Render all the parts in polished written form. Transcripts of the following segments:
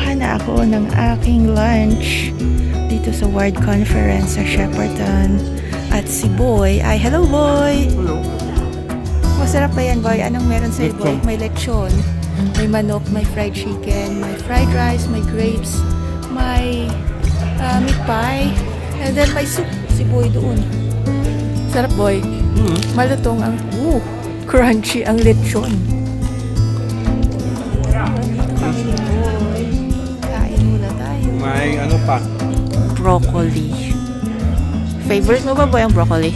kumuha na ako ng aking lunch dito sa Ward Conference sa Shepparton. At si Boy ay, hello Boy! Hello. Masarap ba yan Boy? Anong meron sa'yo Boy? Lechon. May lechon, may manok, may fried chicken, may fried rice, may grapes, may meat pie, and then may soup. Si Boy doon. Sarap Boy. Malutong ang, crunchy ang lechon. Dito kami ni Boy. Kain muna tayo. May ano pa? Broccoli. Favorite mo ba Boy ang broccoli?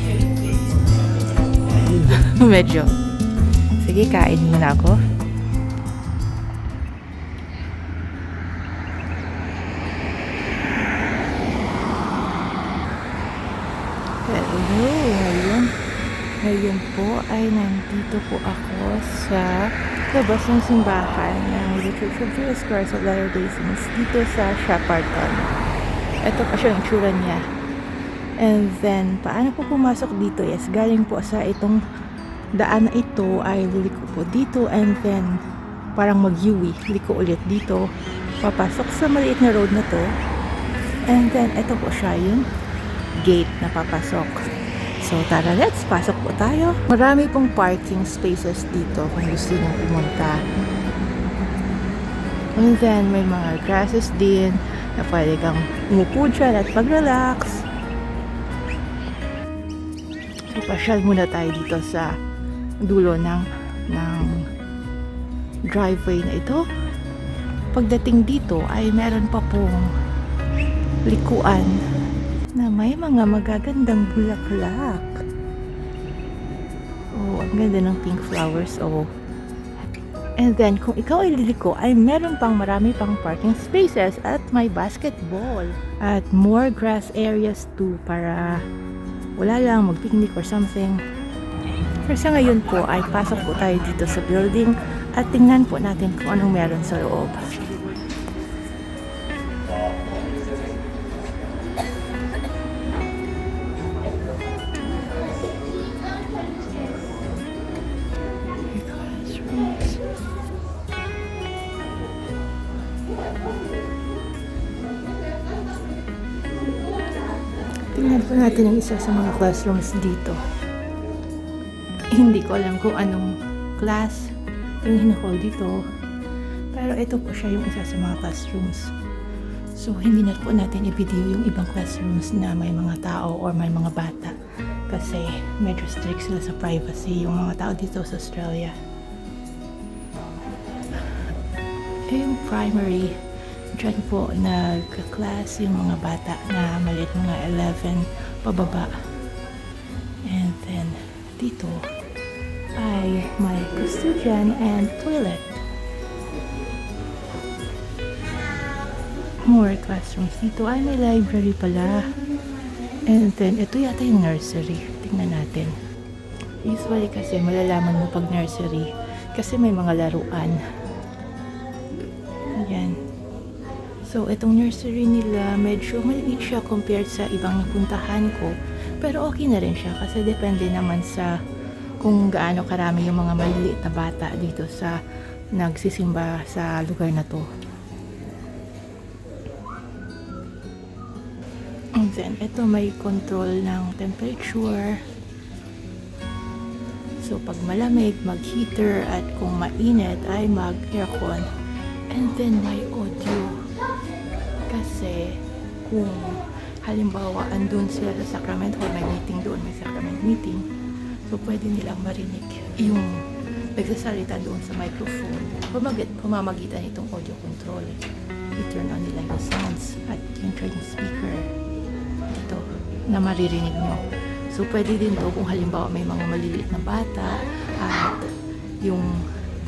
Medyo. Sige, kain muna ako. Hello, ngayon po ay nandito po ako sa labas ng simbahan ng The Church of Jesus Christ of Latter-day Saints dito sa Shepparton. Ito pa siya yung tsura niya. And then, paano po pumasok dito? Yes, galing po sa itong daan na ito ay liko po dito and then parang mag-uwi, liko ulit dito. Papasok sa maliit na road na to. And then, ito po siya yung gate na papasok. So, tara, let's pasok po tayo. Marami pong parking spaces dito kung gusto nyo pumunta. And then, may mga grasses din na pwede kang umupo dyan at mag-relax. So, pasyal muna tayo dito sa dulo ng driveway na ito. Pagdating dito ay meron pa pong likuan na may mga magagandang bulaklak. Oh, ang ganda ng pink flowers. Oh. And then, kung ikaw ay liliko, ay meron pang marami pang parking spaces at may basketball. At more grass areas too para wala lang mag-picnic or something. Pero sa ngayon po ay pasok po tayo dito sa building at tingnan po natin kung anong meron sa loob. Tingnan po natin ang isa sa mga classrooms dito. Hindi ko alam kung anong class yung hinakol dito. Pero ito po siya yung isa sa mga classrooms. So, hindi na po natin i-video yung ibang classrooms na may mga tao or may mga bata. Kasi medyo strict sila sa privacy yung mga tao dito sa Australia. Yung primary, dyan po nag-class yung mga bata na maliit, mga 11 pababa. And then dito ay may custodian and toilet. More classrooms. Dito ay may library pala. And then ito yata yung nursery. Tingnan natin. Usually kasi malalaman mo pag nursery kasi may mga laruan. Ayan. So, itong nursery nila, medyo maliit siya compared sa ibang napuntahan ko. Pero okay na rin siya kasi depende naman sa kung gaano karami yung mga maliliit na bata dito sa nagsisimba sa lugar na to. And then, ito may control ng temperature. So, pag malamig, mag-heater at kung mainit ay mag-aircon. And then, may audio. Kasi kung halimbawa andun sila sa Sacramento Hall, may meeting doon, may Sacramento meeting, so pwede nilang marinig yung nagsasalita doon sa microphone pamamagitan itong audio control. I-turn on nila yung sounds at yung charging speaker dito na maririnig nyo. So pwede din to kung halimbawa may mga maliliit na bata at yung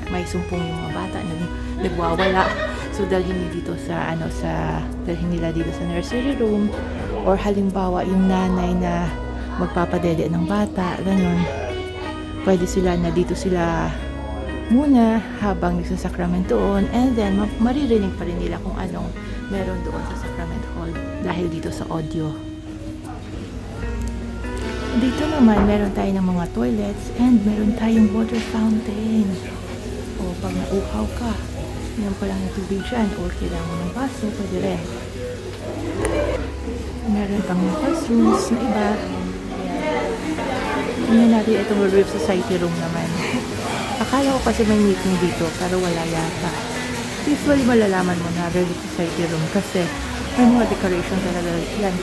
may sumpong yung mga bata na nagwawala. So dalhin nila dito sa nursery room or halimbawa yung nanay na magpapadede ng bata, ganun. Pwede sila na dito sila muna habang nagsasakramento doon and then maririnig pa rin nila kung anong meron doon sa Sacrament Hall dahil dito sa audio. Dito naman meron tayo ng mga toilets and meron tayong water fountain. O pag nauhaw ka, Yan pa lang yung tubig dyan or kailangan mo ng baso, pwede rin. Meron pang classrooms na iba. Tingnan natin itong Relief Society room naman. Akala ko kasi may meeting dito pero wala yata. Usually malalaman mo na Relief Society room kasi may mga decoration talaga yan.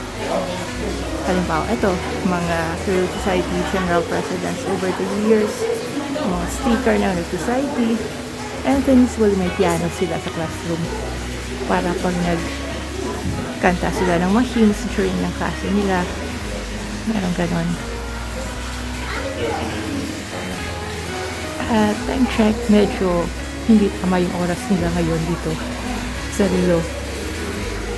Halimbawa, ito, mga Relief Society General Presidents over the years, mga sticker ng Relief Society, and then usually may piano sila sa classroom para pag nagkanta sila ng mga hymns during ng klase nila. Meron ganon. At time check, medyo hindi tama yung oras nila ngayon dito sa Rilo.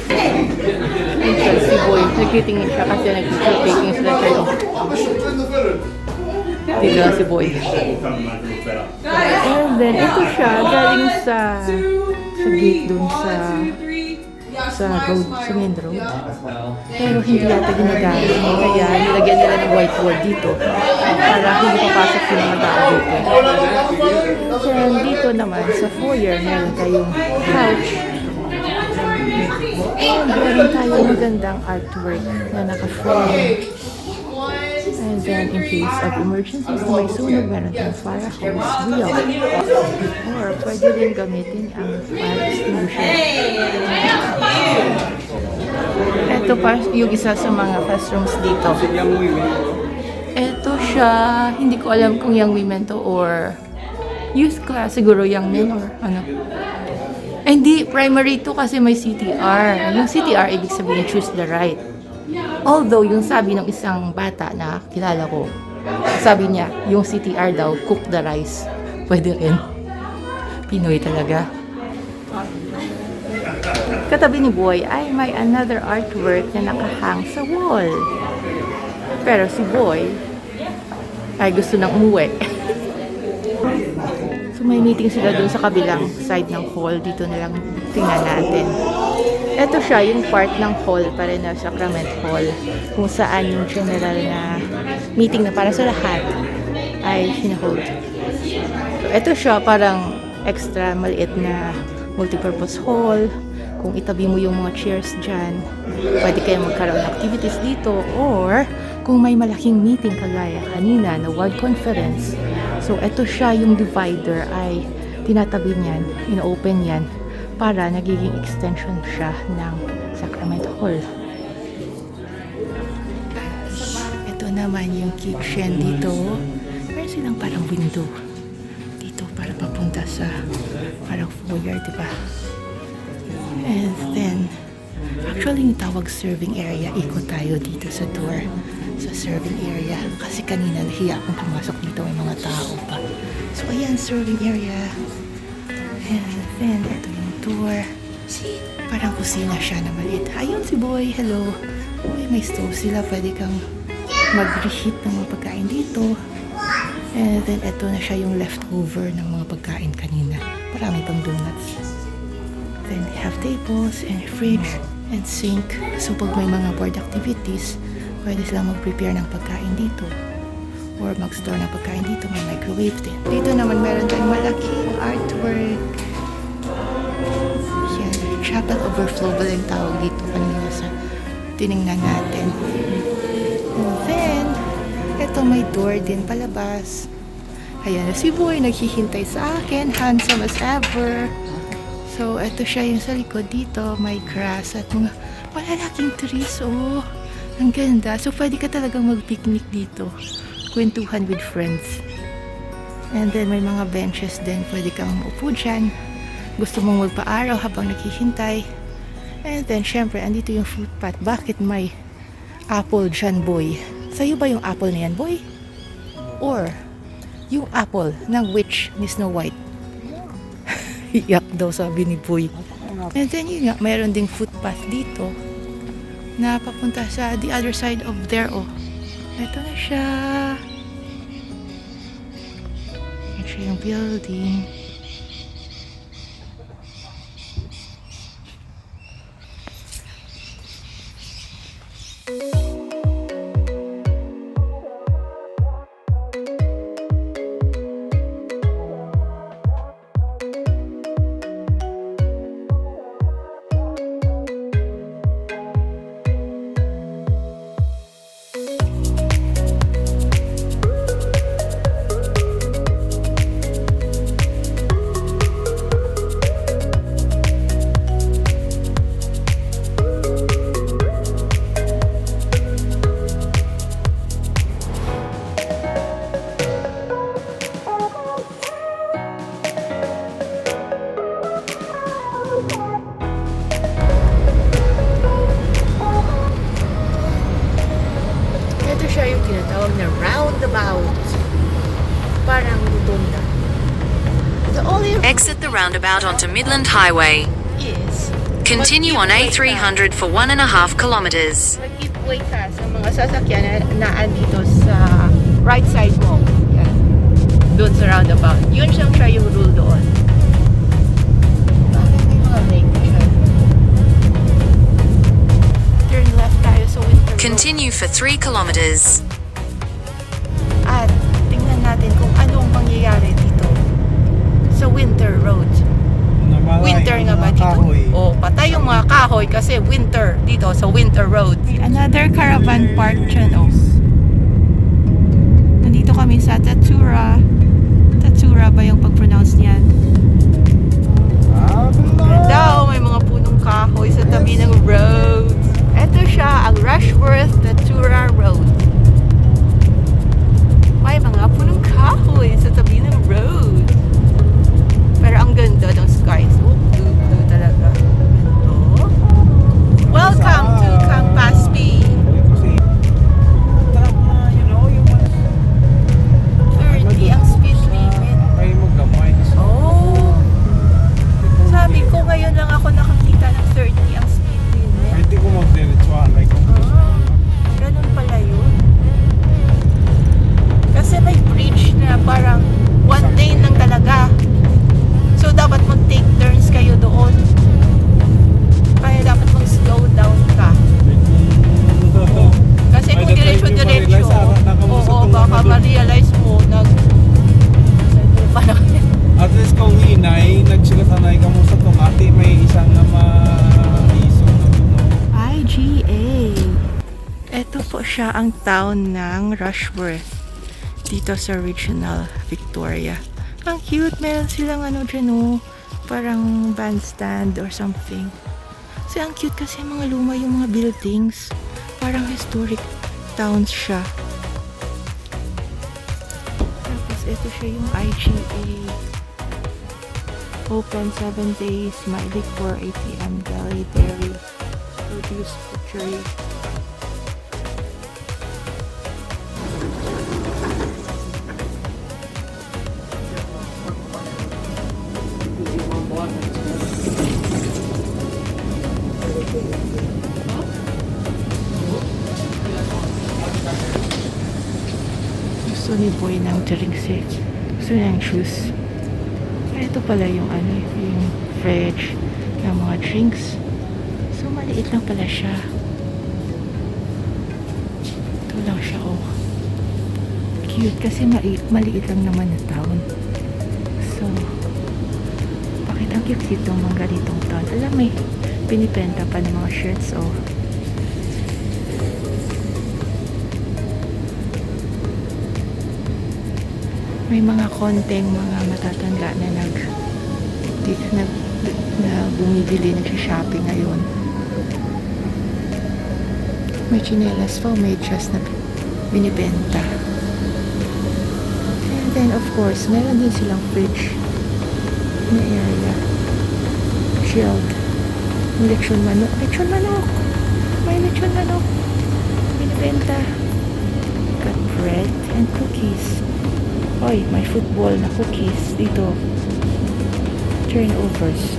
Ayun si Boy, nagtitingin siya kasi nag-picture taking sila tayo. Dito si Boy. And then, ito siya, galing sa gate dun sa road, sa main road. Pero hindi yata ginagamit. Kaya nilagyan nila ng whiteboard dito para hindi papasok yung mga tao dito. Then dito naman sa foyer, meron tayong couch. And meron tayong magandang artwork na naka-frame. And then in case of emergencies na may sunog, meron tayong fire hose wheel. Or pwede rin gamitin ang fire extinguisher. Ito pa yung isa sa mga classrooms dito. Ito siya, hindi ko alam kung young women to or youth class, siguro young men or ano. Hindi, primary to kasi may CTR. Yung CTR, ibig sabihin choose the right. Although, yung sabi ng isang bata na kilala ko, sabi niya, yung CTR daw, cook the rice. Pwede rin. Pinoy talaga. Katabi ni Boy ay may another artwork na nakahang sa wall. Pero si Boy ay gusto nang umuwi. So may meeting sila dun sa kabilang side ng hall. Dito na lang tingnan natin. Ito siya, yung part ng hall para na Sacrament Hall. Kung saan yung general na meeting na para sa lahat ay sinahold. So ito siya, parang extra maliit na multipurpose hall. Kung itabi mo yung mga chairs dyan, pwede kayo magkaroon ng activities dito. Or kung may malaking meeting kagaya kanina na ward conference, so ito siya, yung divider ay tinatabi niyan, ino-open yan para nagiging extension siya ng Sacrament Hall. Ito naman yung kitchen dito. Meron silang parang window dito para papunta sa parang foyer, diba? And then, actually yung tawag serving area, ikot tayo dito sa tour sa serving area. Kasi kanina nahiya akong pumasok dito, may mga tao pa. So ayan, serving area. And then, ito yung tour. Parang kusina siya na maliit. Ayun si Boy, hello. Uy, may stove sila, pwede kang mag-reheat ng mga pagkain dito. And then, ito na siya yung leftover ng mga pagkain kanina. Marami pang donuts. Then, they have tables and fridge and sink. So, pag may mga board activities, pwede silang mag-prepare ng pagkain dito. Or mag-store ng pagkain dito, may microwave din. Dito naman meron tayong malaking artwork. Yan, chapel overflow ba yung tawag dito kanina sa tinignan natin. And then, eto may door din palabas. Ayan na si Boy, naghihintay sa akin, handsome as ever. So, eto siya yung sa likod dito, may grass at mga malalaking trees, oh. Ang ganda. So, pwede ka talagang mag-picnic dito. Kwentuhan with friends. And then, may mga benches din. Pwede kang upo dyan. Gusto mong magpa-araw habang naghihintay. And then, syempre, andito yung footpath. Bakit may apple dyan, Boy? Sa'yo ba yung apple na yan, Boy? Or, yung apple ng witch ni Snow White? Iyak daw, sabi ni Boy. And then, yun nga, mayroon ding footpath dito na papunta sa the other side of there, oh. Ito na siya. Ito siya yung building. Exit the roundabout onto Midland Highway. Yes. Continue on A300 for 1.5 kilometers. Mag-keep way ka sa mga sasakyan na andito sa right side mo. Yan. Doon sa roundabout. Yun siyang siya yung rule doon. Bakit may mga lane dyan? Turn left tayo sa Winter Road. Continue for 3 kilometers. At tingnan natin kung anong mangyayari dito sa Winter Road. Winter nga ba dito? O, patay yung mga kahoy kasi winter dito sa Winter Road. Another caravan park dyan, oh. Nandito kami sa Tatura. Tatura ba yung pag-pronounce niyan? Ganda, oh, may mga punong kahoy sa tabi ng road. Ito siya, ang Rushworth Tatura Road. May mga punong kahoy sa tabi ng road. Pero ang ganda ng skies. Oh, blue talaga. Ganda. Welcome to Campaspe. 30 ang speed limit. Oh. Sabi ko ngayon lang ako nakakita ng 30 ang speed limit. Ganun pala yun. Kasi may bridge na parang one lane lang talaga. So, dapat mag-take turns kayo doon. Kaya dapat mag-slow down ka. Kasi kung diretso-diretso, oo, baka ma-realize mo, At least kung hinay, nagsugatanay ka mo sa tumati, may isang na ma-iso na tuno. IGA. Ito po siya ang town ng Rushworth. Dito sa Regional Victoria. Ang cute, meron silang ano dyan, oh, parang bandstand or something. Kasi ang cute kasi mga luma yung mga buildings. Parang historic towns siya. Tapos ito siya yung IGA. Open 7 days, Mailig 4 ATM, Deli, Dairy, Produce, Butchery. Gusto ni Boy ng drinks eh. Gusto niya ng juice. Ito pala yung ano, yung fridge ng mga drinks. So maliit lang pala siya. Ito lang siya, oh. Cute kasi maliit lang naman na town. So, bakit ang cute itong mga ganitong town? Alam, may pinipenta pa ng mga shirts, oh. May mga konting mga matatanda na bumibili, nagsha-shopping ngayon. May chinelas pa, may dress na binibenta. And then of course, meron din silang fridge na area. Chilled. May lechon manok. Lechon manok! May lechon manok. Binibenta. Got bread and cookies. Oy, may football na cookies dito. Turnovers.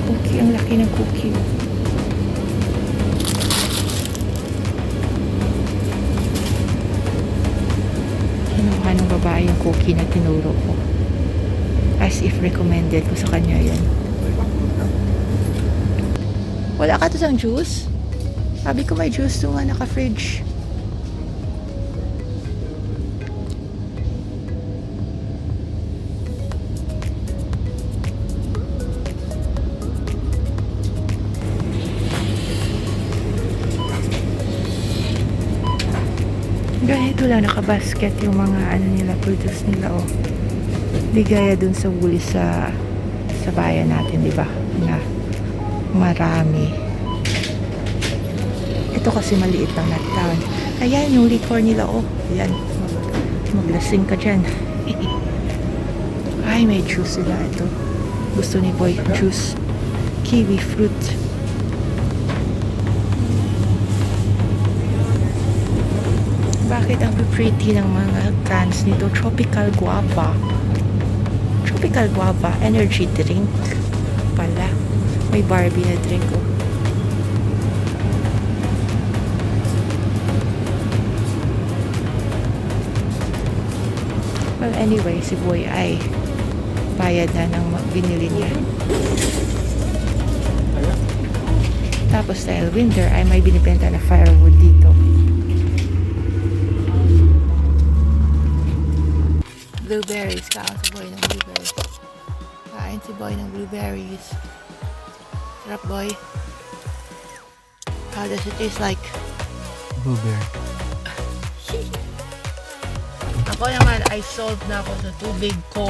Cookie, ang laki ng cookie. Kinuha ng babae yung cookie na tinuro ko. As if recommended ko sa kanya yan. Wala ka to sang juice? Sabi ko may juice to nga naka-fridge. Ganito lang nakabasket yung mga ano nila, produce nila, oh. Di gaya dun sa Wooli sa bayan natin, di ba? Na marami. Ito kasi maliit lang na town. Ayan yung liquor nila, oh. Ayan. Maglasing ka dyan. Ay, may juice sila ito. Gusto ni Boy juice. Kiwi fruit. bakit ang pretty ng mga cans nito. Tropical guava. Tropical guava energy drink pala. May Barbie na drink oh. Well, anyway, si Boy ay bayad na ng binili niya. Tapos dahil winter ay may binibenta na firewood dito. Blueberries. Kain si Boy ng blueberries. Kain si Boy ng blueberries. Sarap, Boy. How does it taste like? Blueberry. Ako naman ay solved na ako sa tubig ko.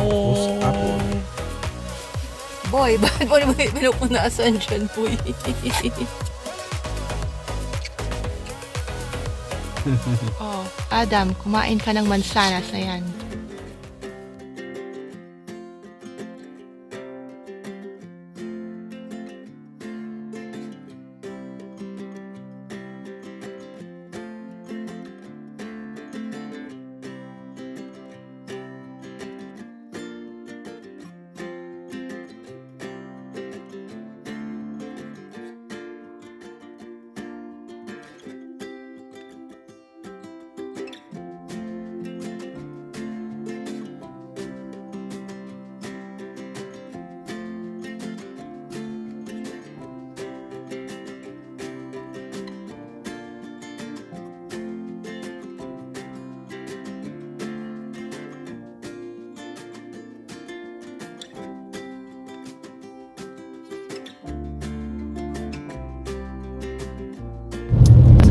Boy, bakit mo naman pinupunasan dyan, Boy? Oh, Adam, kumain ka ng mansanas na yan.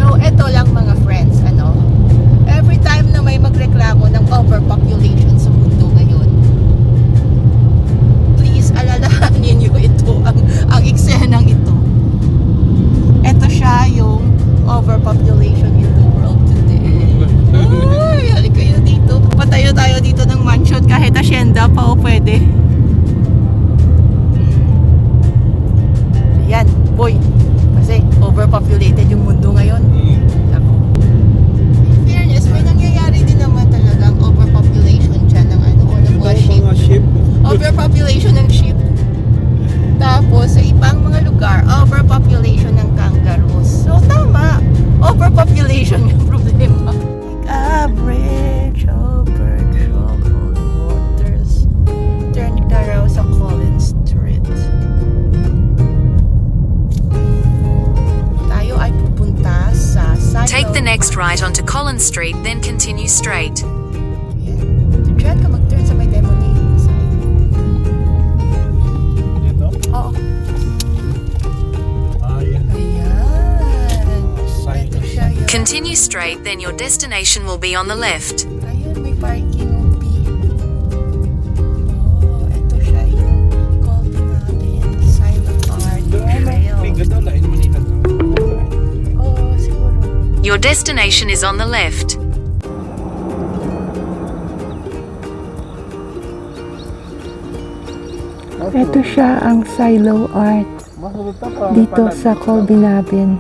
So, eto lang mga friends, every time na may magreklamo ng overpopulation sa mundo ngayon, please alalahanin nyo ito, ang eksenang ito. Eto siya yung overpopulation in the world today. Ay, halik kayo dito. Patayo tayo dito ng mansion kahit asyenda pa o pwede. Ayan, boy. Kasi overpopulated yung mundo ngayon. Ako. In fairness, may nangyayari din naman talagang overpopulation dyan ng mga sheep. Overpopulation ng sheep. Tapos, sa ibang mga lugar, overpopulation ng kangaroos. So, tama. Overpopulation yung problema. Like a bridge over troubled waters. Turn ka raw sa Collins Street. Tayo ay pupunta sa Silo. Take the next right onto Collins Street, then continue straight. Ayan. Diyan ka mag-turn sa may lemonade side. Ito? Oo. Ayan. Ayan. Ito siya yun. Continue straight, then your destination will be on the left. Ayun, may parking UP. Oh, ito siya yung Colby natin. Silent Art Trail. May gadol, lain Manila to. Oo, siguro. Your destination is on the left. Ito siya ang Silo Art dito sa Colby Nabin.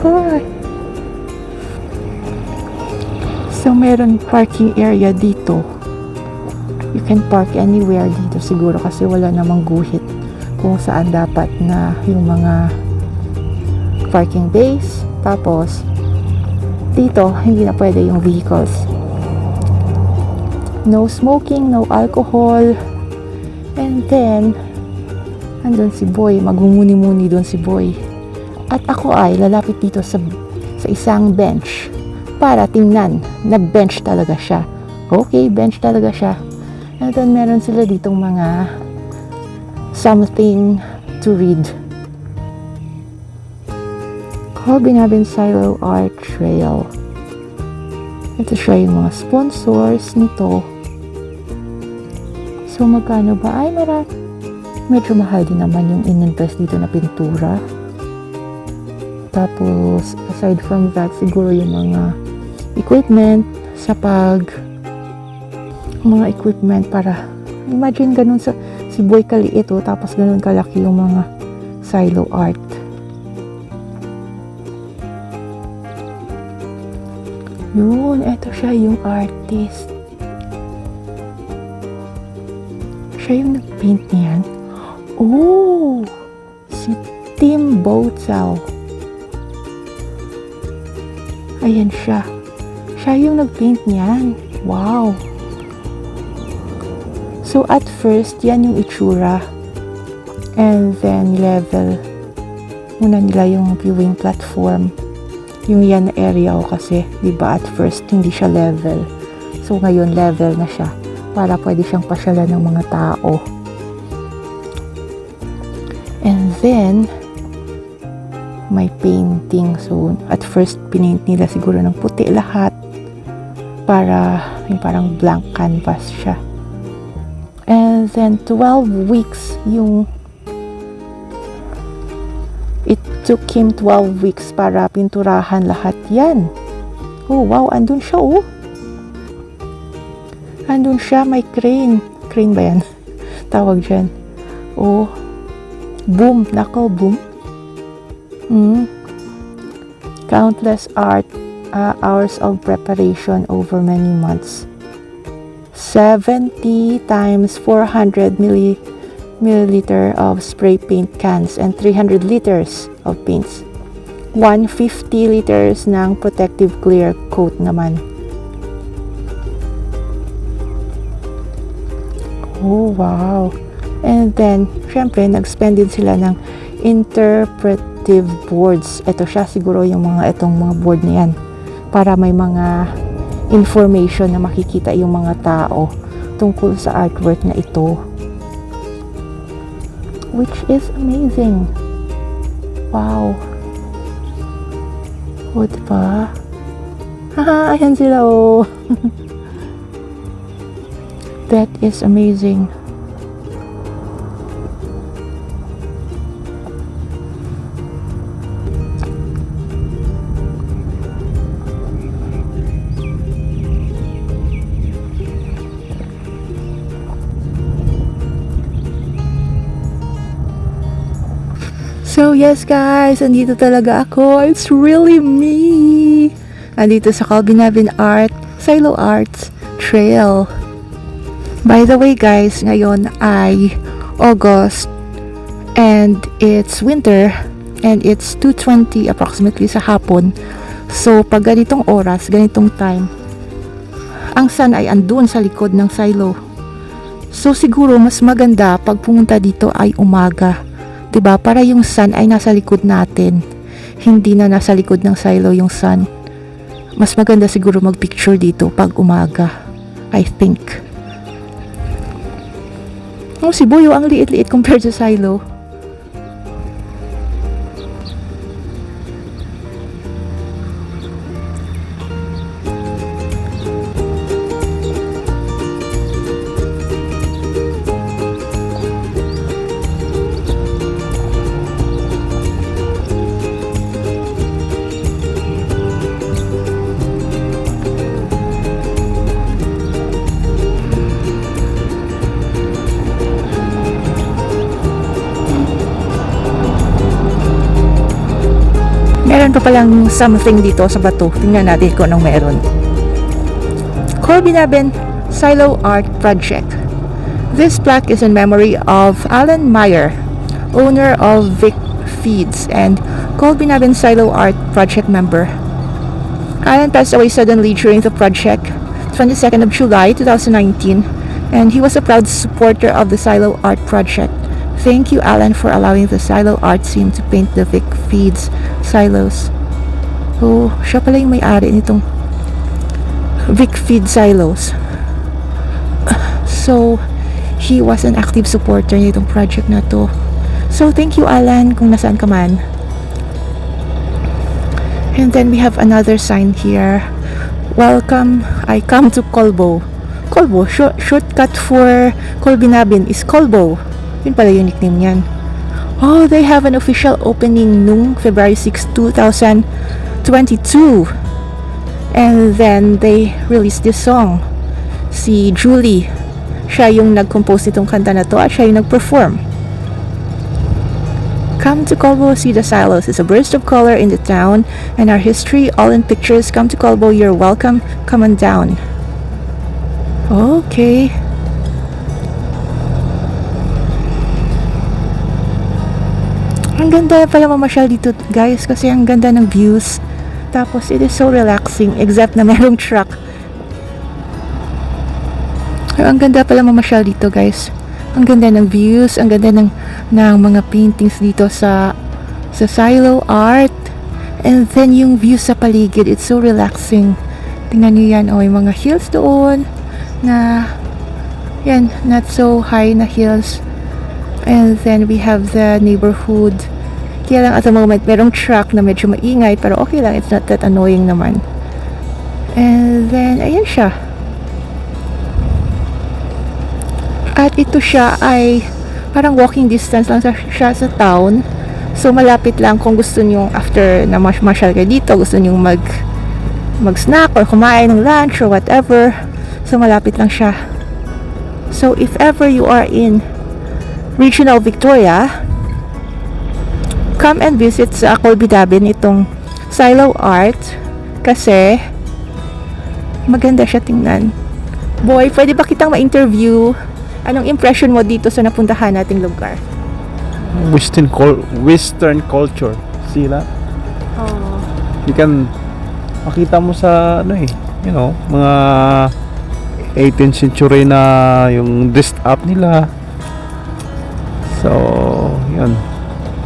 Ay. So meron parking area dito. You can park anywhere dito siguro kasi wala namang guhit kung saan dapat na yung mga parking base. Tapos dito hindi na pwede yung vehicles. No smoking, no alcohol. And then andun si Boy, magmumuni-muni doon si Boy. At ako ay lalapit dito sa isang bench para tingnan na bench talaga siya. Okay, bench talaga siya. And then meron sila ditong mga something to read. Colby Nabin Silo Art Trail. Ito siya yung mga sponsors nito. So magkano ba? Ay, medyo mahal din naman yung in-invest dito na pintura. Tapos, aside from that, siguro yung mga equipment sa mga equipment para, imagine ganun si Boy kaliit tapos ganun kalaki yung mga silo art. Yun, eto siya yung artist. Siya yung nag-paint niyan. Oh! Si Tim Botzell. Ayan siya. Siya yung nag-paint niyan. Wow! So at first, yan yung itsura. And then level. Muna nila yung viewing platform. Yung yan na area ko kasi, diba at first hindi siya level. So ngayon level na siya para pwede siyang pasyalan ng mga tao. And then may painting. So at first pinaint nila siguro ng puti lahat para yung parang blank canvas siya. And then 12 weeks yung it took him 12 weeks para pinturahan lahat yan. Oh, wow. Andun siya, oh. Andun siya. May crane. Crane ba yan? Tawag dyan. Oh. Boom. Knuckle boom. Countless hours of preparation over many months. 70 times 400 milliliter of spray paint cans and 300 liters of paints. 150 liters ng protective clear coat naman. Oh, wow. And then, syempre, nag-spend din sila ng interpretive boards. Ito siya siguro yung itong mga board na yan. Para may mga information na makikita yung mga tao tungkol sa artwork na ito. Which is amazing. Wow. O, diba? Haha, ayan sila, oh. That is amazing. So yes guys, andito talaga ako. It's really me. Andito sa Calbinabin Art, Silo Arts Trail. By the way guys, ngayon ay August and it's winter and it's 2:20 approximately sa hapon. So pag ganitong oras, ganitong time, ang sun ay andun sa likod ng silo. So siguro mas maganda pag pumunta dito ay umaga. 'Di ba? Para yung sun ay nasa likod natin. Hindi na nasa likod ng silo yung sun. Mas maganda siguro mag-picture dito pag umaga. I think. Oh, si Boyo ang liit-liit compared sa silo. Meron pa palang something dito sa bato. Tingnan natin kung anong meron. Calbinabin Silo Art Project. This plaque is in memory of Alan Meyer, owner of Vic Feeds and Calbinabin Silo Art Project member. Alan passed away suddenly during the project, 22nd of July 2019, and he was a proud supporter of the Silo Art Project. Thank you, Alan, for allowing the Silo Art team to paint the Vic Feeds silos. Oh, siya pala yung may-ari nitong Vic Feed silos. So, he was an active supporter nitong project na to. So, thank you, Alan, kung nasaan ka man. And then we have another sign here. Welcome, I come to Colbo. Colbo, shortcut for Calbinabin is Colbo. Yun pala yung nickname niyan. Oh, they have an official opening nung February 6, 2022. And then they released this song. Si Julie, siya yung nag-compose nitong kanta na to at siya yung nag-perform. Come to Colbo, see the silos. It's a burst of color in the town and our history all in pictures. Come to Colbo, you're welcome. Come on down. Okay. Ang ganda pala mamasyal dito guys kasi ang ganda ng views. Tapos it is so relaxing except na merong truck. Pero ang ganda pala mamasyal dito guys. Ang ganda ng views, ang ganda ng mga paintings dito sa silo art. And then yung views sa paligid, it's so relaxing. Tingnan niyo yan, yung mga hills doon na yan, not so high na hills. And then we have the neighborhood. Kaya lang at the moment, merong truck na medyo maingay pero okay lang, it's not that annoying naman. And then, ayan siya. At ito siya ay parang walking distance lang siya sa town. So malapit lang kung gusto nyo after na masyal kayo dito, gusto nyo mag-snack or kumain ng lunch or whatever. So malapit lang siya. So if ever you are in Regional Victoria, come and visit sa Colby-Daben itong silo art kasi maganda siya tingnan. Boy, pwede ba kitang ma-interview? Anong impression mo dito sa napuntahan nating lugar? Western culture. Sila. Oh. You can makita mo sa mga 18th century na yung dressed up nila. So, yun.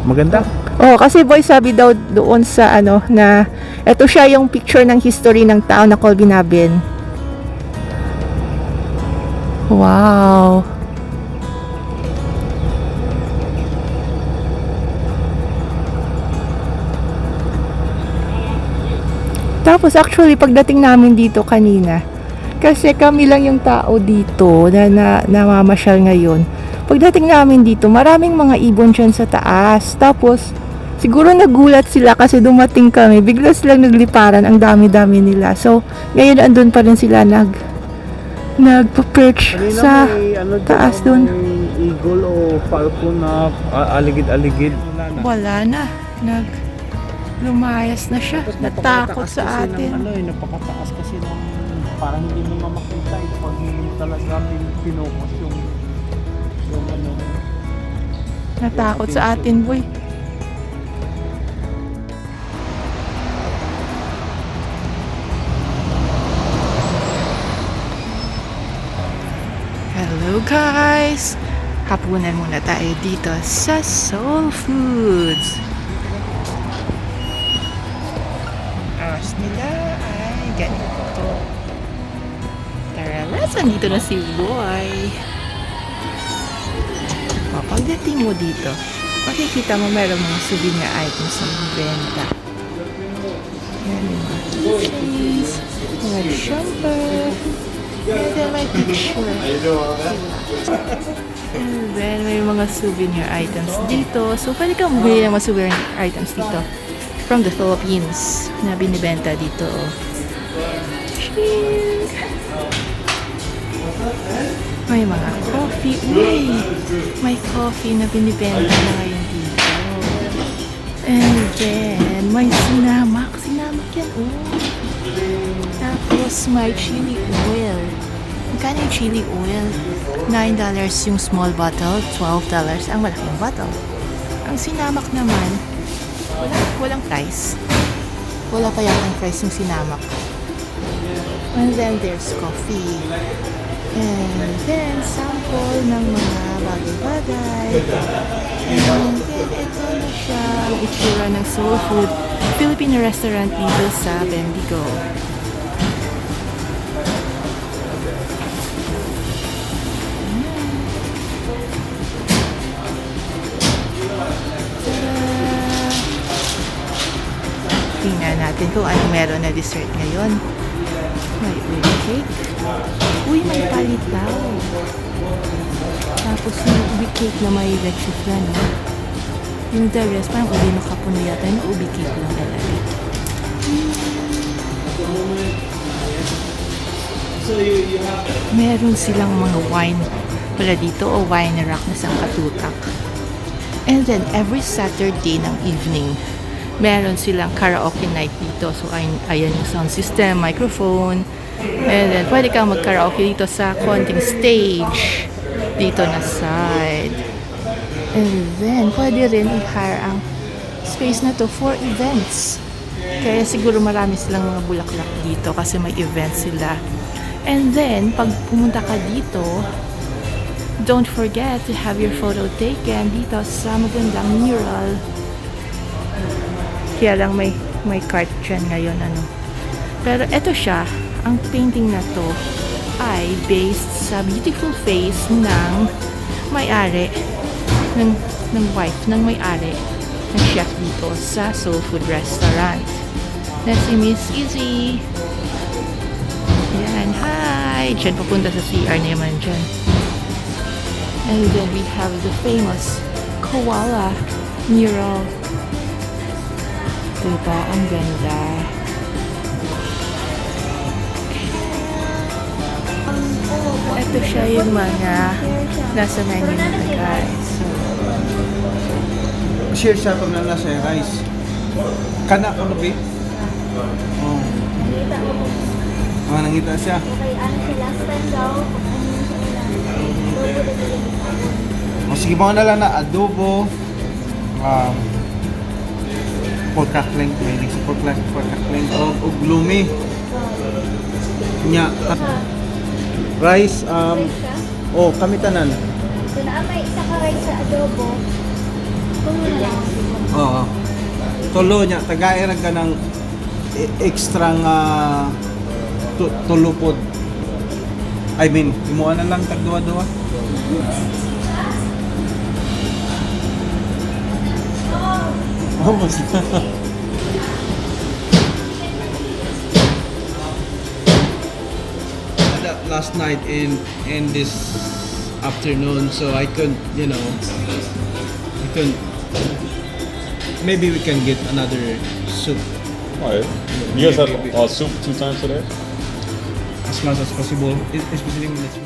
Maganda. Oh, kasi boy sabi daw doon sa na ito siya yung picture ng history ng town na Colby-Daben. Wow. Tapos actually pagdating namin dito kanina, kasi kami lang yung tao dito na namamasyal ngayon. Pagdating namin dito, maraming mga ibon dyan sa taas. Tapos, siguro nagulat sila kasi dumating kami. Bigla silang nagliparan. Ang dami-dami nila. So, ngayon andun pa rin sila nagpa-perch sa taas dun. May eagle o falcon na aligid-aligid. Wala na. Lumayas na siya. Natakot sa atin. Napakataas kasi ng parang hindi mo makita pag talaga pinokos yung Natakot sa atin, boy. Hello guys! Hapunan muna tayo dito sa Soul Foods. Oras nila ay ganito. Tara, nandito na si Boy. Pagdating mo dito, makikita mo meron mga souvenir items na benta. Yan yung mga cheese, mga jumper, and then may picture. And then may mga souvenir items dito. So pwede kang bumili ng mga souvenir items dito from the Philippines na binibenta dito. Ching! May mga coffee. Uy! May coffee na binibenta na ngayon dito. And then, may sinamak. Sinamak yan, Tapos, may chili oil. Magkano yung chili oil? $9 yung small bottle, $12 ang malaking bottle. Ang sinamak naman, walang price. Wala pa yung price yung sinamak. And then, there's coffee. And then, sample ng mga bagay-bagay. And then, ito na siya, ang itsura ng Soul Food, Filipino restaurant dito sa Bendigo. Tingnan natin kung ano meron na dessert ngayon. May uwi cake. Uy, may palitaw. Tapos yung ubi cake na may leche flan, Yung the rest, parang ubi makapuno yata. Yung ubi cake lang talaga. Meron silang mga wine pala dito o wine rack na sangkatutak. And then, every Saturday ng evening, meron silang karaoke night dito. So, ayan yung sound system, microphone. And then, pwede kang mag-karaoke dito sa konting stage. Dito na side. And then, pwede rin i-hire ang space na to for events. Kaya siguro marami silang mga bulaklak dito kasi may events sila. And then, pag pumunta ka dito, don't forget to have your photo taken dito sa magandang mural. Kaya lang may cart dyan ngayon, ano. Pero eto siya, ang painting na to ay based sa beautiful face ng may-ari, ng wife ng may-ari, ng chef dito sa Soul Food Restaurant. Na si Miss Izzy. Yan, hi! Diyan papunta sa CR naman dyan. And then we have the famous koala mural. Diba? Ang ganda. Ito siya yung mga nasa menu nila, guys. So, Share siya pag nala sa rice. Kana ko no, babe? Oh. Nangita siya. Okay, ano siya last time daw, O sige mo na lang na adobo, pork crackling, may sa pork crackling, o gloomy. Nya, rice, kami tanan. so na may isa ka rice sa adobo, kung na lang. Oo. Tulo nya, tagay ra ka ng extra nga tulupod. I mean, imuan na lang tagduwa-duwa. Almost. That last night in this afternoon, so I couldn't, maybe we can get another soup Alright. You guys have soup 2 times today? as much as possible, especially when it's